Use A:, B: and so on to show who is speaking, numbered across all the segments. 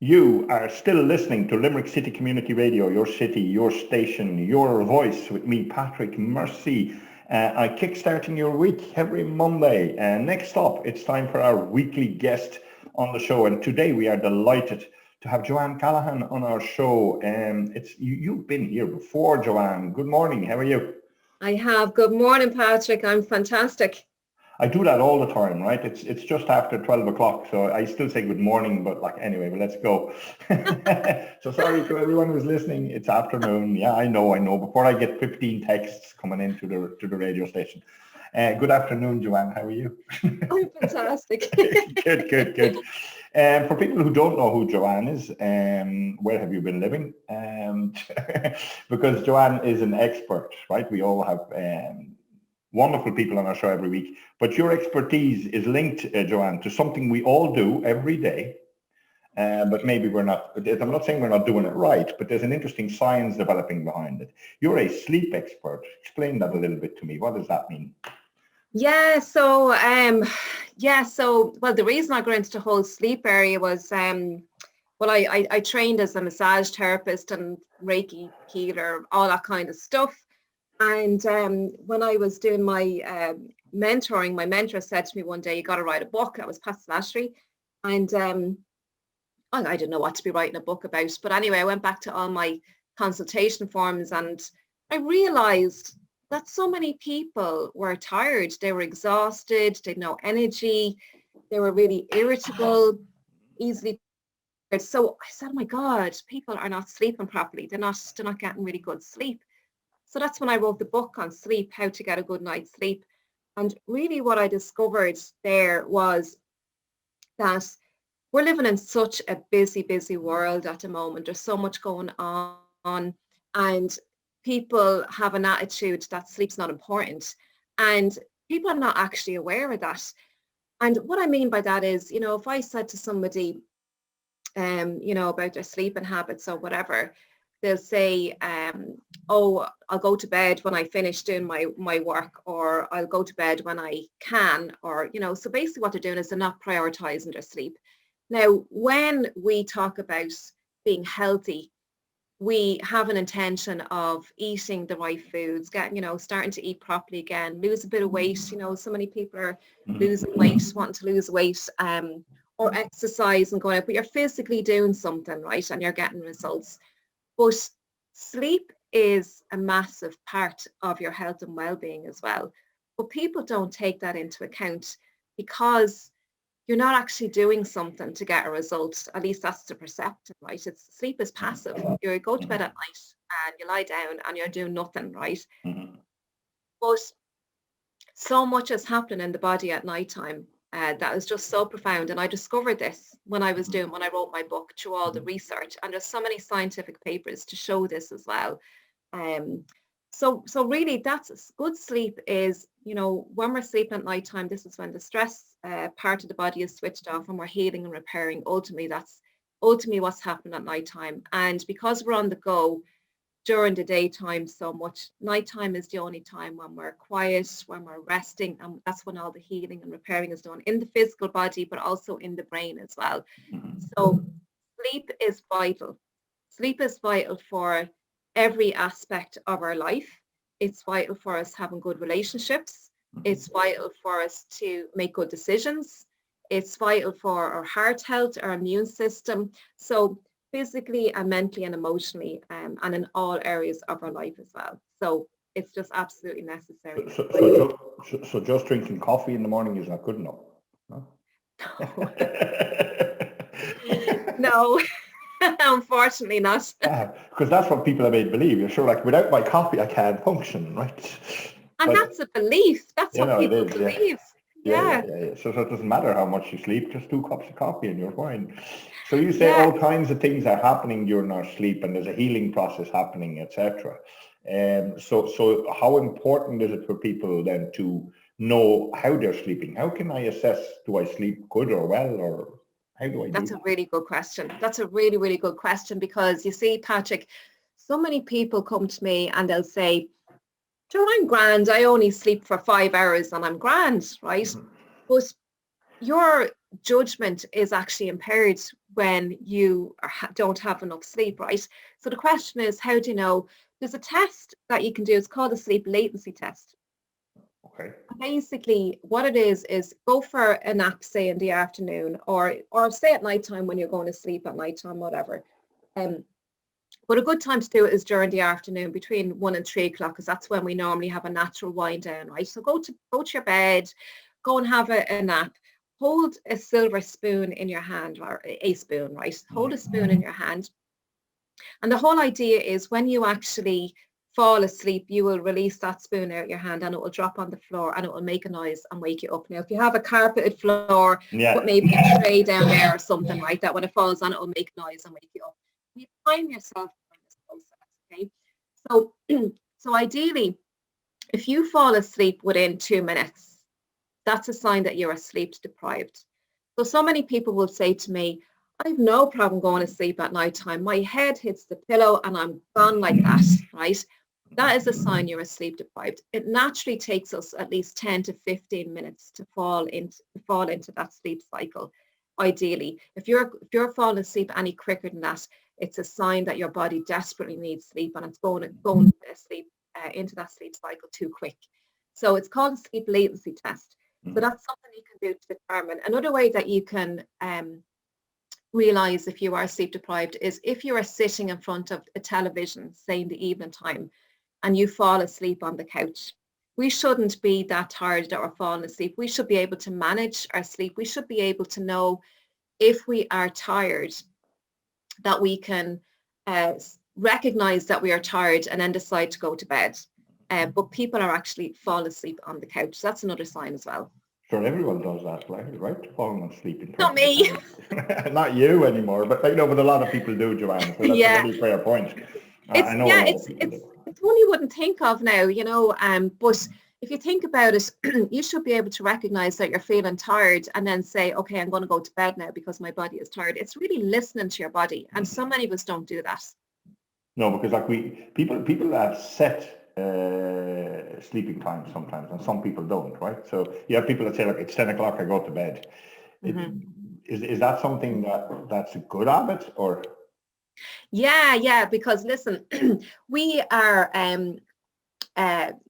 A: You are still listening to Limerick City Community Radio, your city, your station, your voice with me, Patrick Mercy. I kickstarting your week every Monday. Next up, it's time for our weekly guest on the show. And today we are delighted to have Johann Callaghan on our show. You've been here before, Johann. Good morning. How are you?
B: I have. Good morning, Patrick. I'm fantastic.
A: I do that all the time, right? It's just after 12 o'clock, so I still say good morning, but anyway, well, let's go. So sorry to everyone who's listening. It's afternoon. Yeah, I know. Before I get 15 texts coming into the radio station. Good afternoon, Johann. How are you?
B: I'm fantastic.
A: Good. For people who don't know who Johann is, where have you been living? Because Johann is an expert, right? We all have wonderful people on our show every week, but your expertise is linked, Johann, to something we all do every day, but maybe we're not. I'm not saying we're not doing it right, but there's an interesting science developing behind it. You're a sleep expert. Explain that a little bit to me. What does that mean?
B: So the reason I got into the whole sleep area was, I trained as a massage therapist and Reiki healer, all that kind of stuff. And when I was doing my mentoring, my mentor said to me one day, you got to write a book. That was Pat Slattery. And I didn't know what to be writing a book about. But anyway, I went back to all my consultation forms and I realized that so many people were tired. They were exhausted. They had no energy. They were really irritable, easily. So I said, oh my God, people are not sleeping properly. They're not getting really good sleep. So that's when I wrote the book on sleep, how to get a good night's sleep. And really what I discovered there was that we're living in such a busy world at the moment. There's so much going on and people have an attitude that sleep's not important. And people are not actually aware of that. And what I mean by that is, if I said to somebody, about their sleeping habits or whatever, they'll say, I'll go to bed when I finish doing my work, or I'll go to bed when I can, or, so basically what they're doing is they're not prioritizing their sleep. Now, when we talk about being healthy, we have an intention of eating the right foods, getting, starting to eat properly again, lose a bit of weight. So many people are losing weight, wanting to lose weight, or exercise and going out, but you're physically doing something, right? And you're getting results. But sleep is a massive part of your health and well-being as well. But people don't take that into account because you're not actually doing something to get a result. At least that's the perception, right? Sleep is passive. You go to bed at night and you lie down and you're doing nothing, right? But so much is happening in the body at nighttime. That is just so profound. And I discovered this when I wrote my book through all the research. And there's so many scientific papers to show this as well. So really that's good sleep is, when we're sleeping at nighttime, this is when the stress part of the body is switched off and we're healing and repairing. Ultimately, that's what's happening at nighttime. And because we're on the go during the daytime so much, nighttime is the only time when we're quiet, when we're resting, and that's when all the healing and repairing is done in the physical body, but also in the brain as well. So sleep is vital. Sleep is vital for every aspect of our life. It's vital for us having good relationships. It's vital for us to make good decisions. It's vital for our heart health, our immune system. So physically and mentally and emotionally, and in all areas of our life as well. So it's just absolutely necessary.
A: So just drinking coffee in the morning is not good enough?
B: No. Unfortunately not.
A: Because that's what people have made believe. You're sure, without my coffee, I can't function, right?
B: And that's a belief. That's what people believe. Yeah.
A: So it doesn't matter how much you sleep, just 2 cups of coffee and you're fine. So you say all kinds of things are happening during our sleep and there's a healing process happening, etc. So how important is it for people then to know how they're sleeping? How can I assess, do I sleep good or well, or how do I do that?
B: That's a really good question. That's a really, really good question, because you see, Patrick, so many people come to me and they'll say, Joe, I'm grand. I only sleep for 5 hours and I'm grand, right? But your judgment is actually impaired when you don't have enough sleep, right? So the question is, how do you know? There's a test that you can do. It's called a sleep latency test.
A: Okay.
B: Basically, what it is go for a nap, say in the afternoon, or say at nighttime when you're going to sleep at nighttime, whatever. But a good time to do it is during the afternoon, between 1 and 3 o'clock, because that's when we normally have a natural wind down, right? So go to your bed, go and have a nap. Hold a silver spoon in your hand, or a spoon, right? Hold a spoon in your hand. And the whole idea is when you actually fall asleep, you will release that spoon out of your hand and it will drop on the floor and it will make a noise and wake you up. Now, if you have a carpeted floor, put maybe a tray down there or something like that, when it falls on, it will make a noise and wake you up. You time yourself during this process, okay? So ideally, if you fall asleep within 2 minutes, that's a sign that you're sleep deprived. So many people will say to me, I have no problem going to sleep at night time. My head hits the pillow and I'm gone like that, right? That is a sign you're sleep deprived. It naturally takes us at least 10 to 15 minutes to fall into that sleep cycle. Ideally, if you're falling asleep any quicker than that, it's a sign that your body desperately needs sleep and it's going to sleep into that sleep cycle too quick. So it's called a sleep latency test. So that's something you can do to determine. Another way that you can realize if you are sleep deprived is if you are sitting in front of a television, say in the evening time, and you fall asleep on the couch. We shouldn't be that tired that we're falling asleep. We should be able to manage our sleep. We should be able to know if we are tired, that we can recognize that we are tired and then decide to go to bed. But people are actually fall asleep on the couch. So that's another sign as well.
A: Sure, everyone does that, right? Falling asleep.
B: Not me.
A: Not you anymore, but but a lot of people do, Joanne. So that's a really fair point.
B: It's one you wouldn't think of now, but if you think about it, you should be able to recognize that you're feeling tired and then say, okay, I'm going to go to bed now because my body is tired. It's really listening to your body. And so many of us don't do that.
A: No, because people have set sleeping time sometimes, and some people don't, right? So you have people that say, like, it's 10 o'clock, I go to bed. Is that something that's a good habit, or?
B: Yeah, because listen, we are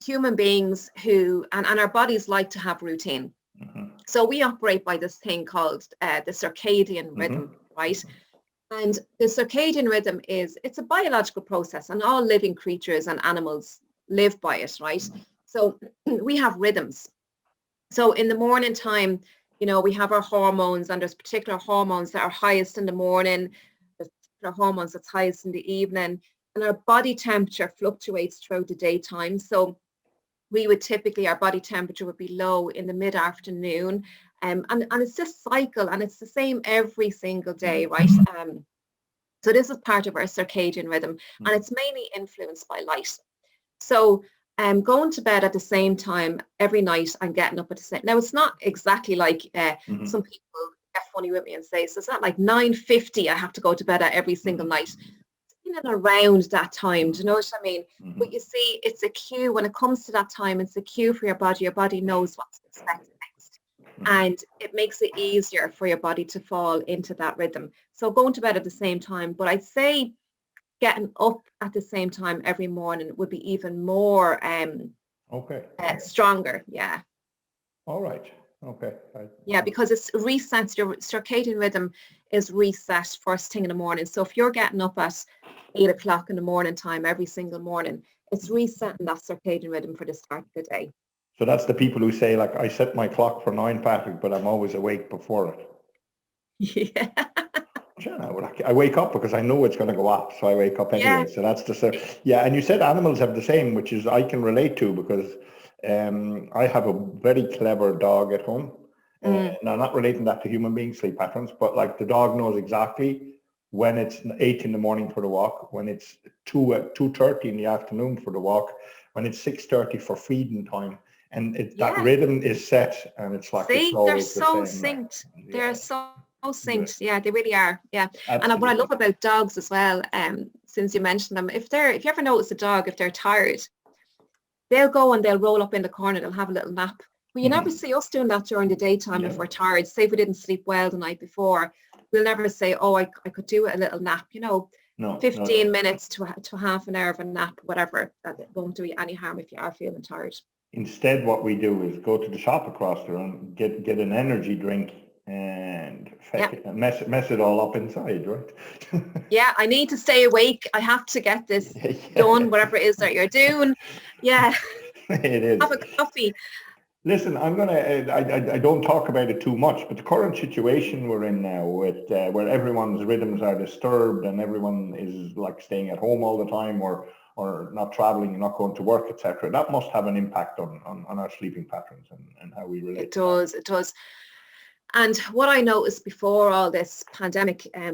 B: human beings who, and our bodies like to have routine. So we operate by this thing called the circadian rhythm, right? And the circadian rhythm it's a biological process, and all living creatures and animals live by it, right? So we have rhythms. So in the morning time, we have our hormones, and there's particular hormones that are highest in the morning, there's particular hormones that's highest in the evening, and our body temperature fluctuates throughout the daytime. So we would typically, our body temperature would be low in the mid-afternoon, and it's this cycle, and it's the same every single day, right? So this is part of our circadian rhythm, and it's mainly influenced by light. So going to bed at the same time every night and getting up at the same. Now it's not exactly like some people get funny with me and say, so it's not like 9:50 I have to go to bed at every single night. It's in and around that time. Do you know what I mean? But you see, it's a cue when it comes to that time. It's a cue for your body. Your body knows what to expect next, and it makes it easier for your body to fall into that rhythm. So going to bed at the same time. But I'd say getting up at the same time every morning would be even more stronger. Yeah.
A: All right. Okay.
B: Yeah, because it's resets. Your circadian rhythm is reset first thing in the morning. So if you're getting up at 8 o'clock in the morning time every single morning, it's resetting that circadian rhythm for the start of the day.
A: So that's the people who say, like, I set my clock for 9, Patrick, but I'm always awake before it.
B: Yeah.
A: I wake up because I know it's going to go up, so I wake up anyway. Yeah. So that's and you said animals have the same, which is I can relate to, because I have a very clever dog at home. And I'm not relating that to human beings' sleep patterns, but like the dog knows exactly when it's 8 in the morning for the walk, when it's 2:30 in the afternoon for the walk, when it's 6:30 for feeding time, and that rhythm is set, and it's like
B: they're so synced. They're so synced. Yeah, they really are. Yeah. Absolutely. And what I love about dogs as well, since you mentioned them, if you ever notice a dog, if they're tired, they'll go and they'll roll up in the corner, they'll have a little nap. But you never see us doing that during the daytime if we're tired. Say if we didn't sleep well the night before, we'll never say, oh, I could do a little nap, 15 minutes to half an hour of a nap, whatever. That won't do you any harm if you are feeling tired.
A: Instead, what we do is go to the shop across the room, get an energy drink, and mess it all up inside, right?
B: Yeah, I need to stay awake. I have to get this done, whatever it is that you're doing. Yeah,
A: it is.
B: Have a coffee.
A: Listen, I don't talk about it too much, but the current situation we're in now with where everyone's rhythms are disturbed and everyone is like staying at home all the time or not traveling and not going to work, etc. That must have an impact on our sleeping patterns and how we relate.
B: It does. And what I noticed before all this pandemic, a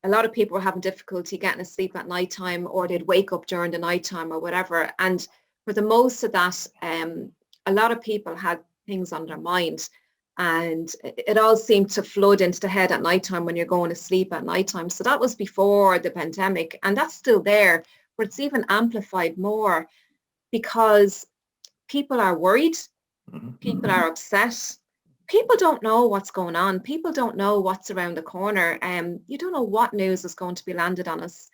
B: lot of people were having difficulty getting to sleep at nighttime, or they'd wake up during the nighttime or whatever. And for the most of that, a lot of people had things on their mind, and it all seemed to flood into the head at nighttime when you're going to sleep at nighttime. So that was before the pandemic, and that's still there, but it's even amplified more because people are worried, people are upset. People don't know what's going on. People don't know what's around the corner. You don't know what news is going to be landed on us.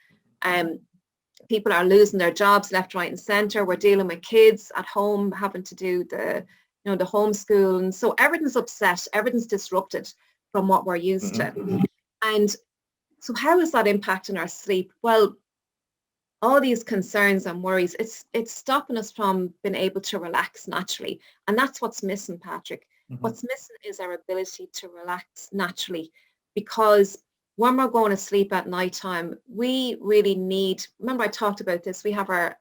B: People are losing their jobs left, right, and centre. We're dealing with kids at home having to do the homeschooling. So everything's upset. Everything's disrupted from what we're used to. And so how is that impacting our sleep? Well, all these concerns and worries, it's stopping us from being able to relax naturally. And that's what's missing, Patrick. What's missing is our ability to relax naturally, because when we're going to sleep at nighttime, we really need, remember I talked about this, we have our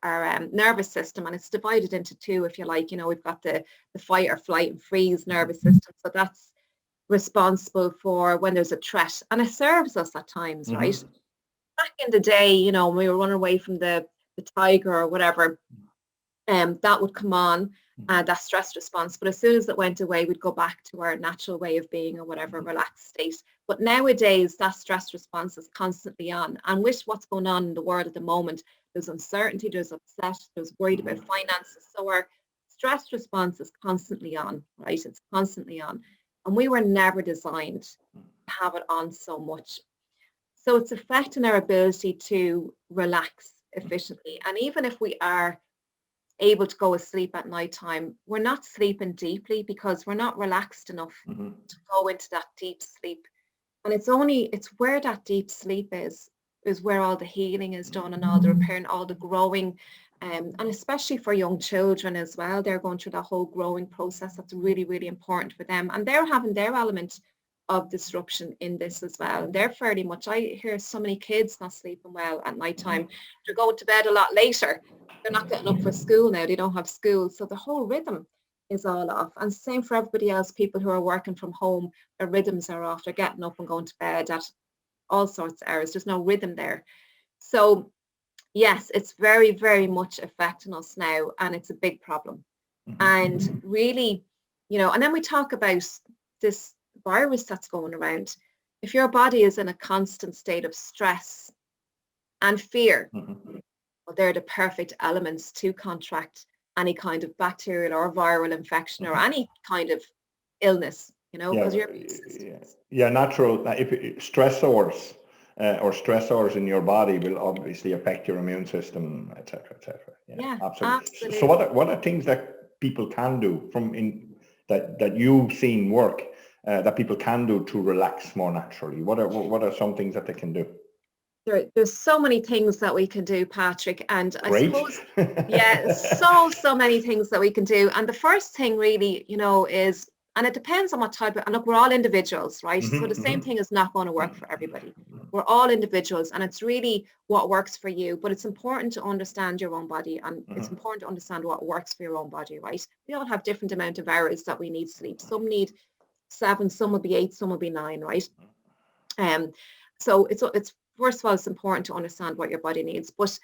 B: nervous system, and it's divided into two, if you like. We've got the fight or flight and freeze nervous system. So that's responsible for when there's a threat, and it serves us at times, right? Back in the day, when we were running away from the tiger or whatever, that would come on, that stress response. But as soon as it went away, we'd go back to our natural way of being or whatever, relaxed state. But nowadays, that stress response is constantly on. And with what's going on in the world at the moment, there's uncertainty, there's upset, there's worried about finances. So our stress response is constantly on, right? It's constantly on. And we were never designed to have it on so much. So it's affecting our ability to relax efficiently. And even if we are able to go to sleep at nighttime, we're not sleeping deeply because we're not relaxed enough to go into that deep sleep. And it's where that deep sleep is where all the healing is done and all the repair and all the growing, and especially for young children as well. They're going through that whole growing process. That's really, really important for them. And they're having their element of disruption in this as well. And they're fairly much, I hear so many kids not sleeping well at nighttime. They're going to bed a lot later. They're not getting up for school now. They don't have school. So the whole rhythm is all off. And same for everybody else, people who are working from home, their rhythms are off. They're getting up and going to bed at all sorts of hours. There's no rhythm there. So yes, it's very, very much affecting us now, and it's a big problem. And really, and then we talk about this virus that's going around. If your body is in a constant state of stress and fear, well, they're the perfect elements to contract any kind of bacterial or viral infection or any kind of illness, because your immune system
A: natural stressors or stressors in your body will obviously affect your immune system, etc., etc.
B: Yeah, absolutely.
A: So what are things that people can do that you've seen work that people can do to relax more naturally? What are some things that they can do?
B: There's so many things that we can do, Patrick, and
A: Great.
B: I suppose so many things that we can do. And the first thing really, is, and it depends on what type of, and look, we're all individuals, right? So the same thing is not going to work for everybody. We're all individuals, and it's really what works for you. But it's important to understand your own body, and it's important to understand what works for your own body, right? We all have different amount of hours that we need sleep. Some need 7, some will be 8, some will be 9, right? So it's first of all, it's important to understand what your body needs. But,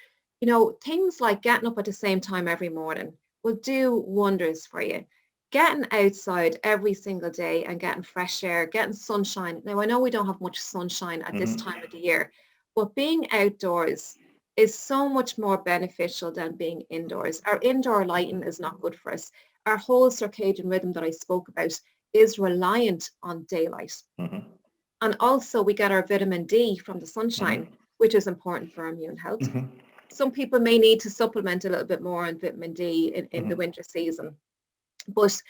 B: things like getting up at the same time every morning will do wonders for you. Getting outside every single day and getting fresh air, getting sunshine. Now, I know we don't have much sunshine at this time of the year, but being outdoors is so much more beneficial than being indoors. Our indoor lighting is not good for us. our whole circadian rhythm that I spoke about is reliant on daylight.
A: Mm-hmm.
B: And also we get our vitamin D from the sunshine,
A: Mm-hmm.
B: which is important for our immune health.
A: Mm-hmm.
B: Some people may need to supplement a little bit more on vitamin D in
A: Mm-hmm.
B: the winter season. But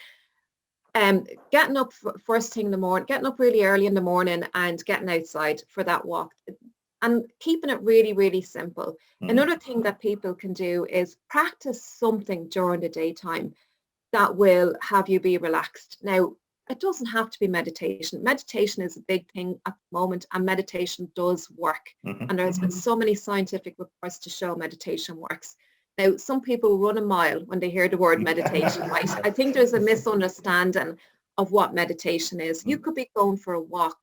B: getting up first thing in the morning, getting up really early in the morning and getting outside for that walk and keeping it really, really simple.
A: Mm-hmm.
B: Another thing that people can do is practice something during the daytime that will have you be relaxed. Now, it doesn't have to be meditation. Meditation is a big thing at the moment, and meditation does work.
A: Mm-hmm.
B: And there's been so many scientific reports to show meditation works. Now, some people run a mile when they hear the word meditation, right? I think there's a misunderstanding of what meditation is. You could be going for a walk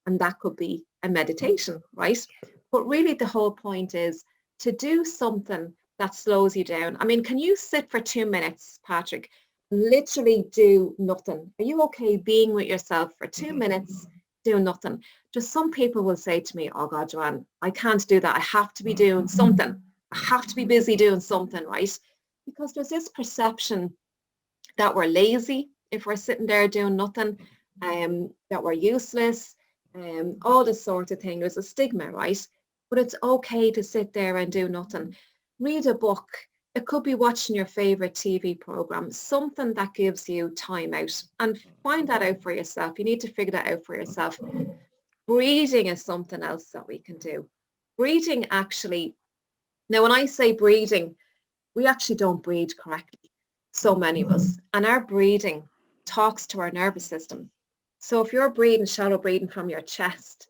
B: and that could be a meditation, right? But really the whole point is to do something that slows you down. I mean, can you sit for 2 minutes, Patrick, and literally do nothing? Are you okay being with yourself for 2 minutes, do nothing? Just some people will say to me, oh God, Joanne, I can't do that. I have to be doing something. I have to be busy doing something, right? Because there's this perception that we're lazy if we're sitting there doing nothing, that we're useless, all this sort of thing. There's a stigma, right? But it's okay to sit there and do nothing. Read a book. It could be watching your favorite TV program, something that gives you time out, and find that out for yourself. You need to figure that out for yourself. Breathing is something else that we can do. Breathing actually, now when I say breathing, we actually don't breathe correctly, so many of us, and our breathing talks to our nervous system. So if you're breathing, shallow breathing from your chest,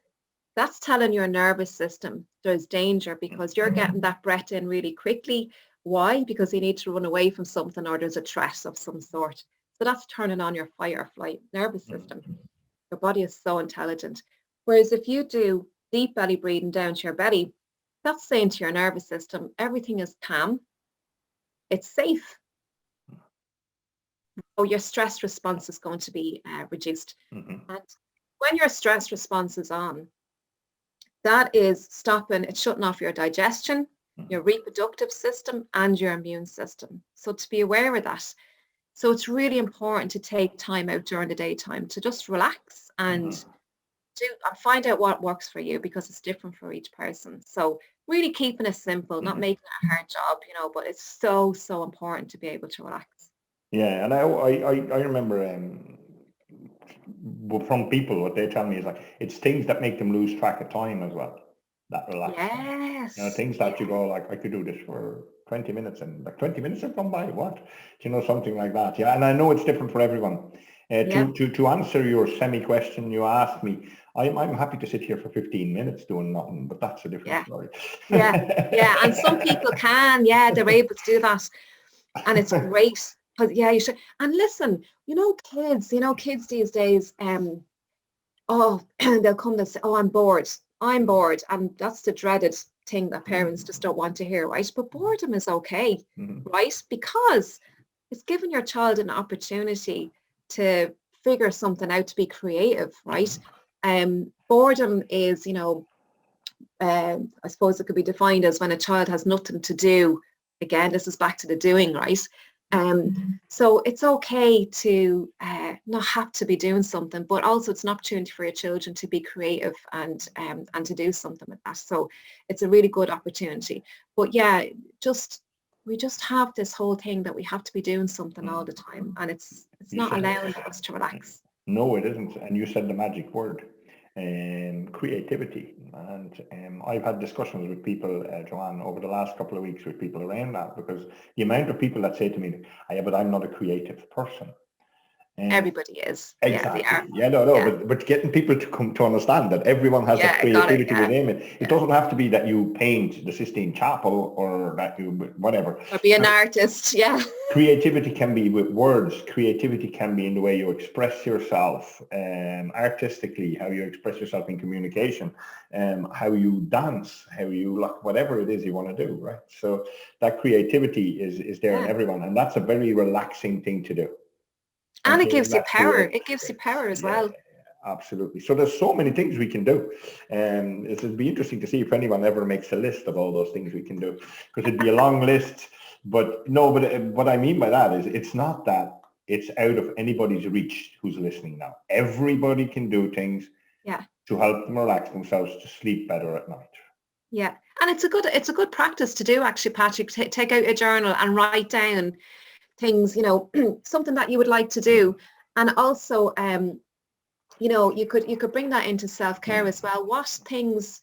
B: that's telling your nervous system there's danger because you're getting that breath in really quickly. Why? Because you need to run away from something or there's a threat of some sort. So that's turning on your fight or flight nervous system. Your body is so intelligent. Whereas if you do deep belly breathing down to your belly, that's saying to your nervous system, everything is calm, it's safe. So your stress response is going to be reduced.
A: Mm-hmm.
B: And when your stress response is on, that is stopping, it's shutting off your digestion, your reproductive system, and your immune system. So to be aware of that. So it's really important to take time out during the daytime to just relax and find out what works for you, because it's different for each person. So really keeping it simple, not making it a hard job, but it's so, so important to be able to relax.
A: Yeah, and I remember from people, what they tell me is like, it's things that make them lose track of time as well, that relax.
B: Yes.
A: Things that you go like, I could do this for 20 minutes and like 20 minutes have gone by, what? Something like that. Yeah, and I know it's different for everyone. To answer your semi-question you asked me, I'm happy to sit here for 15 minutes doing nothing, but that's a different story.
B: Yeah, and some people can, they're able to do that, and it's great. Because you should. And listen, kids these days, they'll come and say, oh, I'm bored, and that's the dreaded thing that parents just don't want to hear, right? But boredom is okay, right? Because it's giving your child an opportunity to figure something out, to be creative, right? Boredom is, I suppose it could be defined as when a child has nothing to do. Again, this is back to the doing, right? So it's okay to not have to be doing something, but also it's an opportunity for your children to be creative and to do something with that. So it's a really good opportunity. But we just have this whole thing that we have to be doing something all the time, and it's not allowing us to relax.
A: No, it isn't. And you said the magic word. Creativity, and I've had discussions with people, Joanne, over the last couple of weeks with people around that, because the amount of people that say to me, yeah, but I'm not a creative person.
B: Everybody is.
A: Exactly.
B: Yeah, they are.
A: But getting people to come to understand that everyone has a creativity within it. It doesn't have to be that you paint the Sistine Chapel or that you whatever.
B: Or be an artist,
A: Creativity can be with words. Creativity can be in the way you express yourself, artistically, how you express yourself in communication, how you dance, how you look, whatever it is you want to do, right? So that creativity is there in everyone, and that's a very relaxing thing to do.
B: And it gives you power. It gives you power as well.
A: Absolutely. So there's so many things we can do. It'll be interesting to see if anyone ever makes a list of all those things we can do, because it'd be a long list. But what I mean by that is it's not that it's out of anybody's reach who's listening now. Everybody can do things to help them relax themselves to sleep better at night.
B: Yeah, and it's a good practice to do, actually, Patrick. Take out a journal and write down things, you know, something that you would like to do, and also, you know, you could bring that into self-care as well. What things,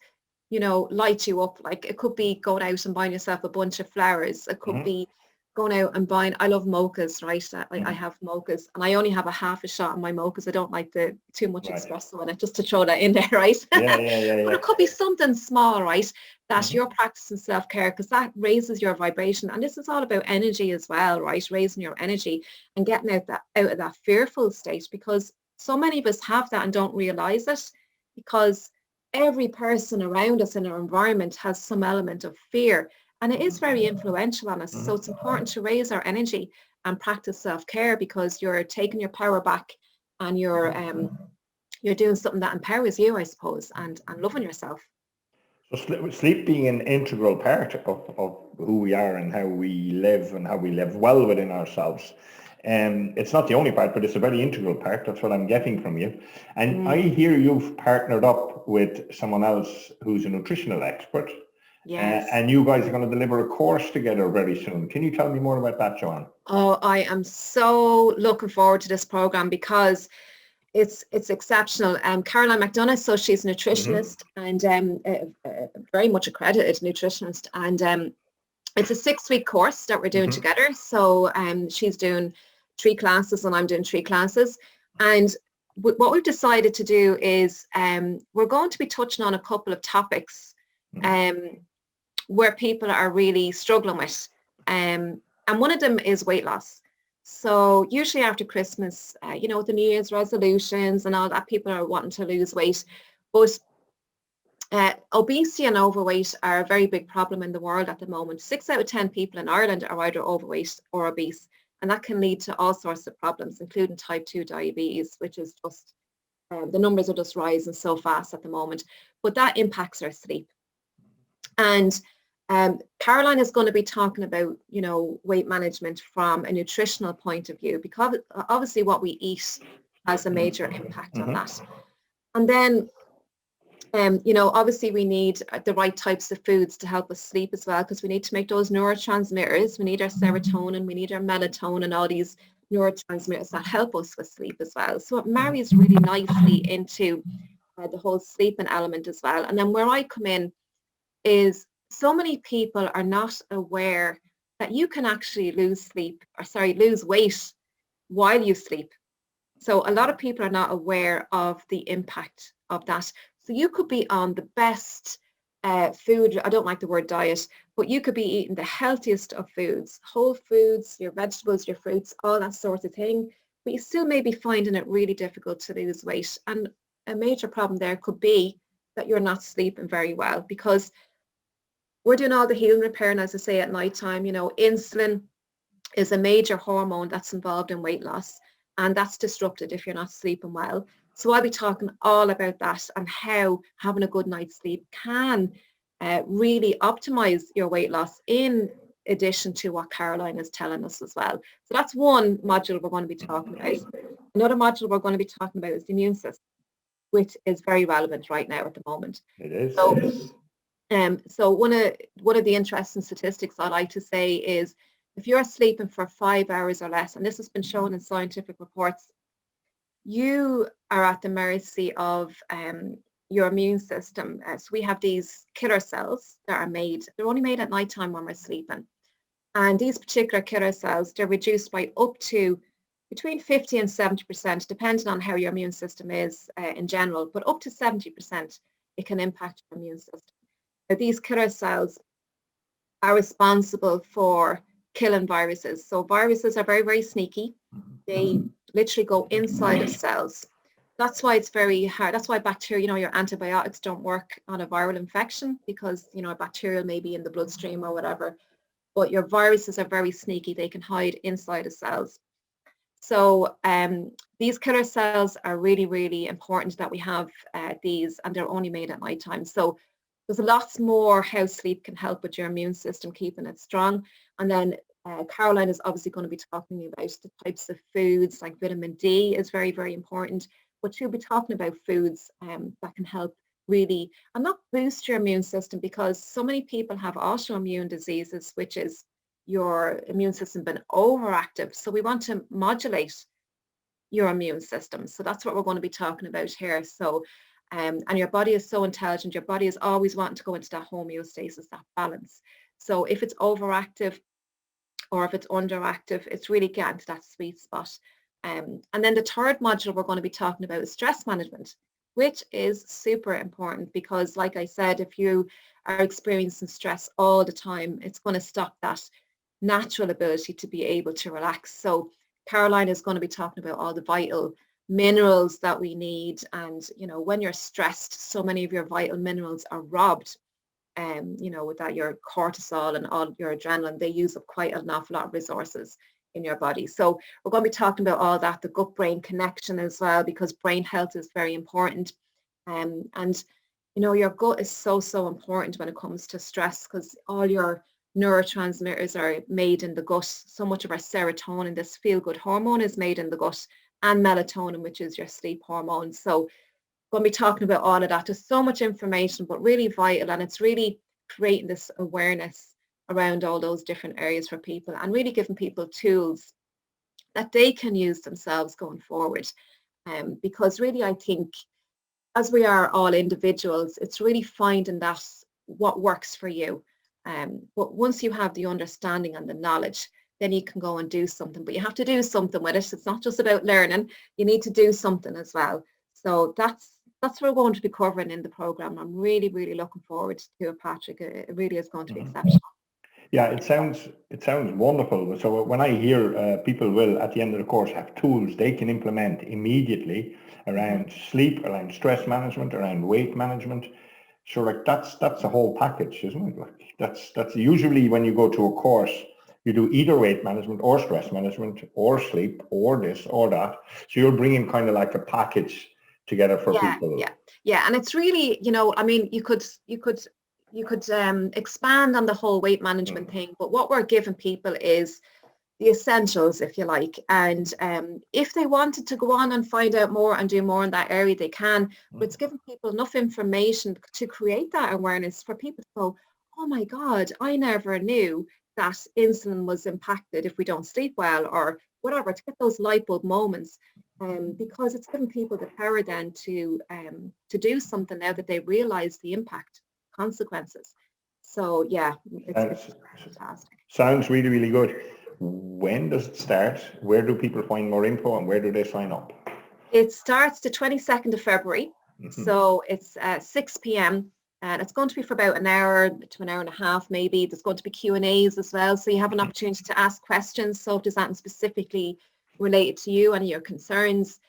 B: you know, light you up? Like, it could be going out and buying yourself a bunch of flowers. It could be going out and buying, I love mochas, right? I have mochas, and I only have a half a shot in my mochas. I don't like the too much espresso in it, just to throw that in there, right? But it could be something small, right, that you're practicing self-care, because that raises your vibration. And this is all about energy as well, right? Raising your energy and getting out of that fearful state, because so many of us have that and don't realize it, because every person around us in our environment has some element of fear. And it is very influential on us. So it's important to raise our energy and practice self-care, because you're taking your power back, and you're doing something that empowers you, I suppose, and loving yourself.
A: So sleep being an integral part of who we are and how we live, and how we live well within ourselves. It's not the only part, but it's a very integral part. That's what I'm getting from you. And I hear you've partnered up with someone else who's a nutritional expert.
B: Yes.
A: And you guys are going to deliver a course together very soon. Can you tell me more about that, Johann?
B: Oh, I am so looking forward to this program, because it's exceptional. Caroline McDonough, so she's a nutritionist, and very much accredited nutritionist. And it's a 6-week course that we're doing together. So she's doing 3 classes and I'm doing 3 classes. And what we've decided to do is we're going to be touching on a couple of topics where people are really struggling with. And one of them is weight loss. So usually after Christmas, you know, the New Year's resolutions and all that, people are wanting to lose weight. But obesity and overweight are a very big problem in the world at the moment. 6 out of 10 people in Ireland are either overweight or obese. And that can lead to all sorts of problems, including type 2 diabetes, which is just, the numbers are just rising so fast at the moment. But that impacts our sleep. And Caroline is going to be talking about, you know, weight management from a nutritional point of view, because obviously what we eat has a major impact on that. And then, you know, obviously we need the right types of foods to help us sleep as well, because we need to make those neurotransmitters. We need our serotonin, we need our melatonin, all these neurotransmitters that help us with sleep as well. So it marries really nicely into the whole sleeping element as well. And then where I come in is, so many people are not aware that you can actually lose weight while you sleep. So a lot of people are not aware of the impact of that. So you could be on the best food, I don't like the word diet, but you could be eating the healthiest of foods, whole foods, your vegetables, your fruits, all that sort of thing, but you still may be finding it really difficult to lose weight. And a major problem there could be that you're not sleeping very well, because we're doing all the healing repair, and as I say, at nighttime, you know, insulin is a major hormone that's involved in weight loss, and that's disrupted if you're not sleeping well. So I'll be talking all about that, and how having a good night's sleep can really optimize your weight loss, in addition to what Caroline is telling us as well. So that's one module we're going to be talking about. Another module we're going to be talking about is the immune system, which is very relevant right now at the moment.
A: It is.
B: So one of the interesting statistics I like to say is, if you're sleeping for 5 hours or less, and this has been shown in scientific reports, you are at the mercy of your immune system. So we have these killer cells that are made. They're only made at nighttime when we're sleeping. And these particular killer cells, they're reduced by up to between 50 and 70%, depending on how your immune system is in general, but up to 70%, it can impact your immune system. These killer cells are responsible for killing viruses. So viruses are very, very sneaky. They literally go inside of cells. That's why it's very hard. That's why bacteria, you know, your antibiotics don't work on a viral infection, because, you know, a bacterial may be in the bloodstream or whatever. But your viruses are very sneaky. They can hide inside of cells. So these killer cells are really, really important that we have these, and they're only made at nighttime. So there's lots more how sleep can help with your immune system, keeping it strong. And then Caroline is obviously going to be talking about the types of foods, like vitamin D is very, very important, but she'll be talking about foods that can help really, and not boost your immune system, because so many people have autoimmune diseases, which is your immune system been overactive. So we want to modulate your immune system. So that's what we're going to be talking about here. So, and your body is so intelligent. Your body is always wanting to go into that homeostasis, that balance. So if it's overactive or if it's underactive, it's really getting to that sweet spot. And then the third module we're going to be talking about is stress management, which is super important, because like I said, if you are experiencing stress all the time, it's going to stop that natural ability to be able to relax. So Caroline is going to be talking about all the vital minerals that we need. And, you know, when you're stressed, so many of your vital minerals are robbed. You know, with that, your cortisol and all your adrenaline, they use up quite an awful lot of resources in your body. So we're going to be talking about all that, the gut-brain connection as well, because brain health is very important. And, you know, your gut is so, so important when it comes to stress, because all your neurotransmitters are made in the gut. So much of our serotonin, this feel-good hormone, is made in the gut, and melatonin, which is your sleep hormone. So we're going to be talking about all of that. There's so much information, but really vital, and it's really creating this awareness around all those different areas for people, and really giving people tools that they can use themselves going forward. Because really, I think, as we are all individuals, it's really finding that what works for you. But once you have the understanding and the knowledge, then you can go and do something. But you have to do something with it. It's not just about learning. You need to do something as well. So that's what we're going to be covering in the program. I'm really, really looking forward to it, Patrick. It really is going to be exceptional.
A: Yeah, it sounds wonderful. So when I hear people will at the end of the course have tools they can implement immediately around sleep, around stress management, around weight management. So like that's a whole package, isn't it? Like that's usually when you go to a course, you do either weight management or stress management or sleep or this or that. So you're bringing kind of like a package together for people.
B: Yeah. And it's really, you know, I mean, you could expand on the whole weight management thing, but what we're giving people is the essentials, if you like. And if they wanted to go on and find out more and do more in that area, they can. But it's giving people enough information to create that awareness for people to go, oh my God, I never knew that insulin was impacted if we don't sleep well, or whatever, to get those light bulb moments. Because it's giving people the power then to do something now that they realize the impact, consequences. So yeah, it's fantastic.
A: Sounds really, really good. When does it start? Where do people find more info, and where do they sign up?
B: It starts the 22nd of February. So it's 6 p.m. and it's going to be for about an hour to an hour and a half maybe. There's going to be Q&As as well, so you have an opportunity to ask questions. So if there's something specifically related to you, any of your concerns.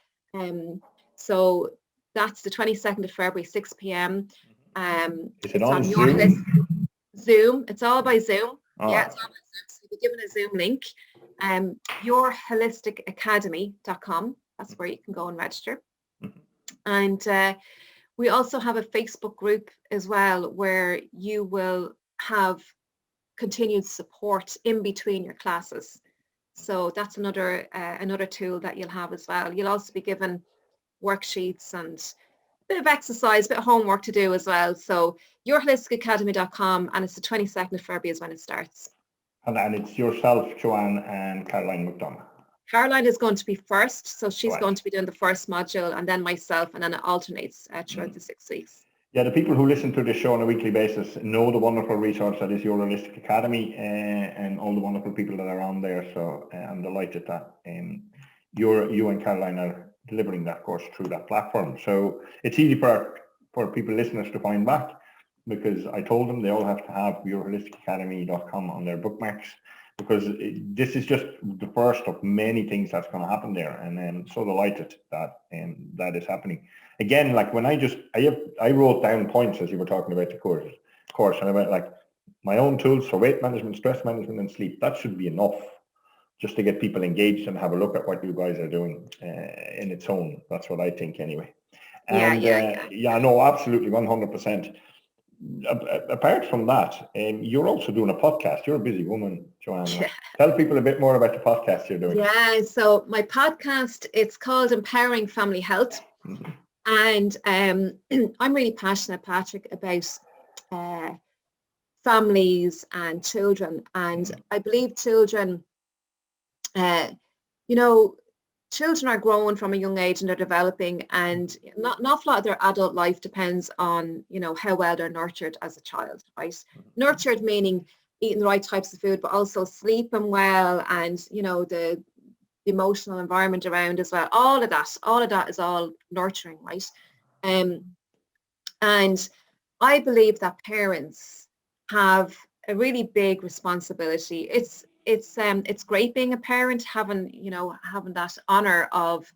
B: So that's the 22nd of February, 6 p.m.
A: Is it on Zoom?
B: Zoom. It's all by Zoom. Yeah, it's all by Zoom. So you'll be given a Zoom link. yourholisticacademy.com. That's where you can go and register. And we also have a Facebook group as well, where you will have continued support in between your classes. So that's another tool that you'll have as well. You'll also be given worksheets and a bit of exercise, a bit of homework to do as well. So yourholisticacademy.com, and it's the 22nd of February is when it starts.
A: And it's yourself, Joanne, and Caroline McDonough.
B: Caroline is going to be first, so she's going to be doing the first module, and then myself, and then it alternates throughout the 6 weeks.
A: Yeah, the people who listen to this show on a weekly basis know the wonderful resource that is Your Holistic Academy, and all the wonderful people that are on there. So I'm delighted that you and Caroline are delivering that course through that platform. So it's easy for people listeners to find back, because I told them they all have to have yourholisticacademy.com on their bookmarks, because this is just the first of many things that's going to happen there. And I'm so delighted that that is happening. Again, like when I wrote down points as you were talking about the course, and I went like, my own tools for weight management, stress management, and sleep. That should be enough just to get people engaged and have a look at what you guys are doing in its own. That's what I think anyway. And no, absolutely, 100%. apart from that, you're also doing a podcast. You're a busy woman, Joanne.
B: Yeah.
A: Tell people a bit more about the podcast you're doing.
B: Yeah, so my podcast, it's called Empowering Family Health. Mm-hmm. And I'm really passionate, Patrick, about families and children. And mm-hmm. I believe children, children are growing from a young age and they're developing, and not an awful lot of their adult life depends on, how well they're nurtured as a child, right? Nurtured meaning eating the right types of food, but also sleeping well, and, the emotional environment around as well. All of that is all nurturing, right? And I believe that parents have a really big responsibility. It's great being a parent, having that honor of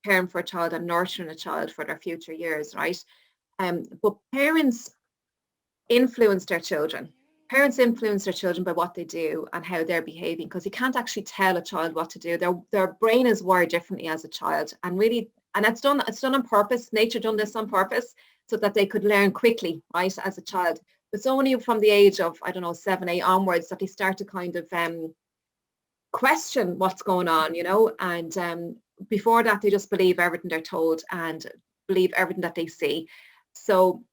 B: caring for a child and nurturing a child for their future years, right? But parents influence their children. Parents influence their children by what they do and how they're behaving, because you can't actually tell a child what to do. Their brain is wired differently as a child, and it's done on purpose. Nature done this on purpose so that they could learn quickly, right, as a child. It's only from the age of, 7, 8 onwards that they start to kind of question what's going on, and before that they just believe everything they're told and believe everything that they see. So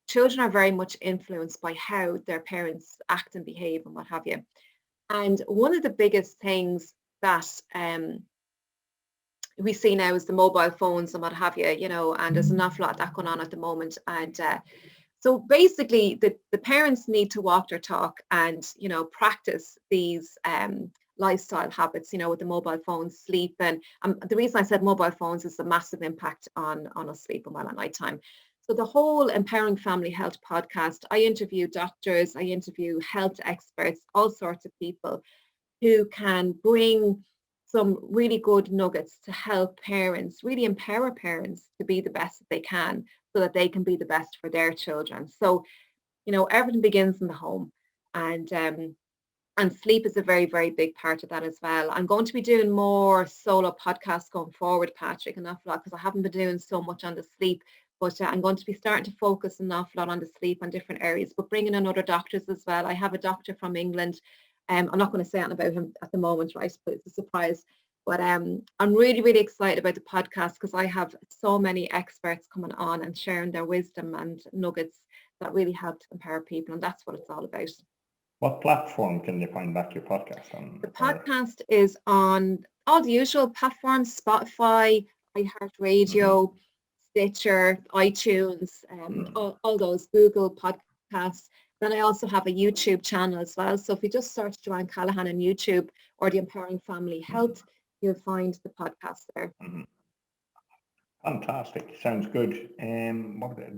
B: children are very much influenced by how their parents act and behave and what have you. And one of the biggest things that we see now is the mobile phones and what have you, and there's an awful lot of that going on at the moment. And so basically the parents need to walk their talk and, practice these lifestyle habits, with the mobile phones, sleep. And the reason I said mobile phones is a massive impact on us sleeping well at night time. So the whole Empowering Family Health podcast, I interview doctors, I interview health experts, all sorts of people who can bring some really good nuggets to help parents, really empower parents to be the best that they can so that they can be the best for their children. So, everything begins in the home, and sleep is a very, very big part of that as well. I'm going to be doing more solo podcasts going forward, Patrick, an awful lot, because I haven't been doing so much on the sleep. But I'm going to be starting to focus an awful lot on the sleep on different areas, but bringing in other doctors as well. I have a doctor from England. I'm not going to say anything about him at the moment, right? But it's a surprise. But I'm really, really excited about the podcast because I have so many experts coming on and sharing their wisdom and nuggets that really help to empower people. And that's what it's all about.
A: What platform can they find back your podcast on?
B: The podcast is on all the usual platforms: Spotify, iHeartRadio, Stitcher, iTunes, all those, Google Podcasts. Then I also have a YouTube channel as well. So if you just search Johann Callaghan on YouTube or the Empowering Family Health, you'll find the podcast there.
A: Mm-hmm. Fantastic. Sounds good.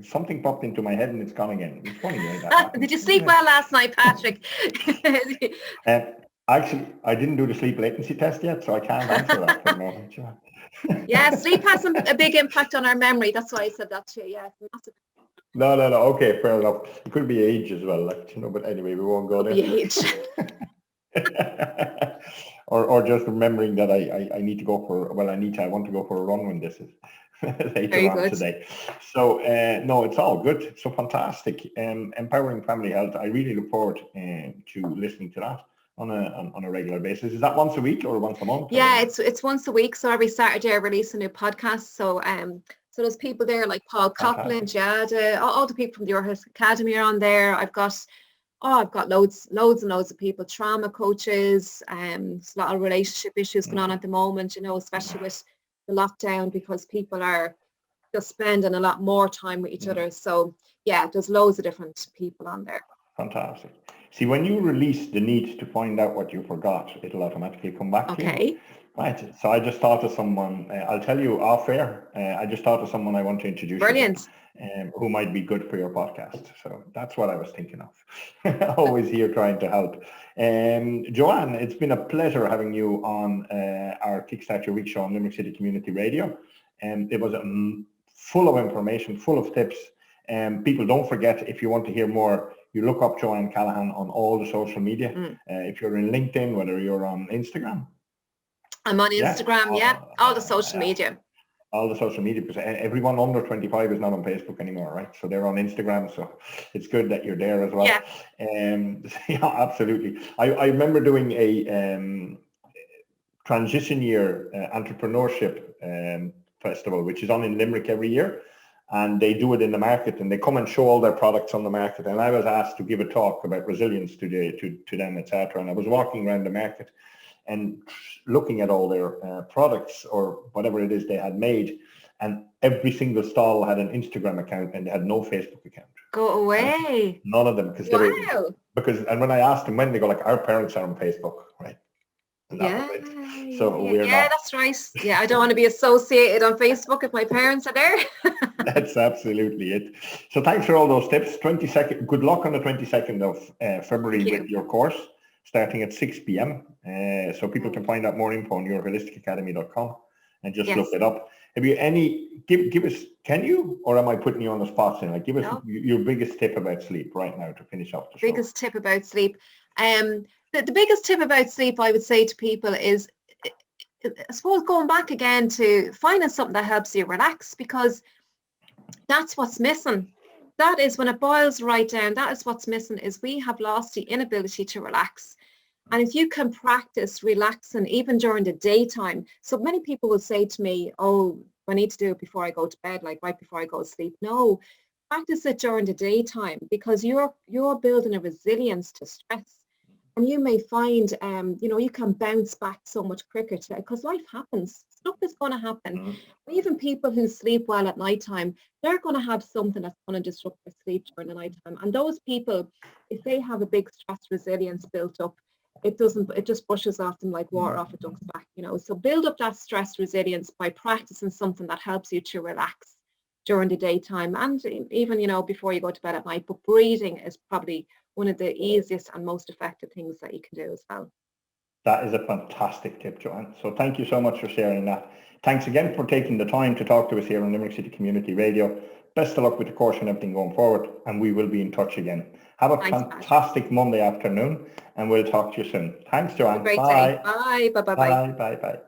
A: Something popped into my head and it's gone again. It's funny.
B: Did you sleep well last night, Patrick?
A: Actually, I didn't do the sleep latency test yet, so I can't answer that for the moment.
B: Yeah, sleep has a big impact on our memory. That's why I said that to you. Yeah, massive.
A: No. Okay, fair enough. It could be age as well, but anyway, we won't go there.
B: Age.
A: or just remembering that I need to go for, I want to go for a run when this is later on today. So no, it's all good. So fantastic. Empowering Family Health. I really look forward to listening to that on a regular basis. Is that once a week or once a month?
B: Yeah, it's once a week. So every Saturday I release a new podcast. So so there's people there like Paul Coughlin, Jada, all the people from the Orhus Academy are on there. I've got loads and loads of people, trauma coaches, there's a lot of relationship issues going on at the moment, especially with the lockdown, because people are just spending a lot more time with each other. So yeah, there's loads of different people on there.
A: Fantastic. See, when you release the need to find out what you forgot, it'll automatically come back to you. Right. So I just thought of someone, I'll tell you off air, I just thought of someone I want to introduce.
B: Brilliant.
A: Who might be good for your podcast. So that's what I was thinking of. Always here trying to help. Joanne, it's been a pleasure having you on our Kickstart Your Week show on Limerick City Community Radio. It was full of information, full of tips. People, don't forget, if you want to hear more, you look up Johann Callaghan on all the social media. If you're in LinkedIn, whether you're on Instagram.
B: I'm on Instagram, all the social media.
A: All the social media, because everyone under 25 is not on Facebook anymore, right? So they're on Instagram. So it's good that you're there as well.
B: Yeah.
A: Yeah, absolutely. I remember doing a transition year entrepreneurship festival, which is on in Limerick every year. And they do it in the market, and they come and show all their products on the market. And I was asked to give a talk about resilience to them, etc. And I was walking around the market and looking at all their products or whatever it is they had made, and every single stall had an Instagram account and they had no Facebook account.
B: Go away.
A: None of them, because and when I asked them when, they go like, our parents are on Facebook, right?
B: Yeah, that's right. Yeah, I don't want to be associated on Facebook if my parents are there.
A: That's absolutely it. So thanks for all those tips. 22nd, good luck on the 22nd of February with your course, starting at 6 p.m. So people can find out more info on yourholisticacademy.com and just look it up. Have you any, give us, can you, or am I putting you on the spot? Like, give us your biggest tip about sleep right now to finish up the show.
B: Biggest tip about sleep. The biggest tip about sleep, I would say to people is, I suppose, going back again to finding something that helps you relax, because that's what's missing. That is, when it boils right down, that is what's missing, is we have lost the inability to relax. And if you can practice relaxing even during the daytime, so many people will say to me, oh, I need to do it before I go to bed, like right before I go to sleep. No, practice it during the daytime, because you're building a resilience to stress. And you may find, you can bounce back so much quicker today, because life happens. Stuff is going to happen. Mm-hmm. Even people who sleep well at nighttime, they're going to have something that's going to disrupt their sleep during the nighttime. And those people, if they have a big stress resilience built up, it just brushes off them like water off a duck's back, So build up that stress resilience by practicing something that helps you to relax during the daytime, and even, before you go to bed at night. But breathing is probably one of the easiest and most effective things that you can do as well.
A: That is a fantastic tip, Johann. So thank you so much for sharing that. Thanks again for taking the time to talk to us here on Limerick City Community Radio. Best of luck with the course and everything going forward, and we will be in touch again. Have a fantastic Monday afternoon, and we'll talk to you soon. Thanks, Johann.
B: Bye.
A: Bye.
B: Bye. Bye. Bye.
A: Bye. Bye. Bye.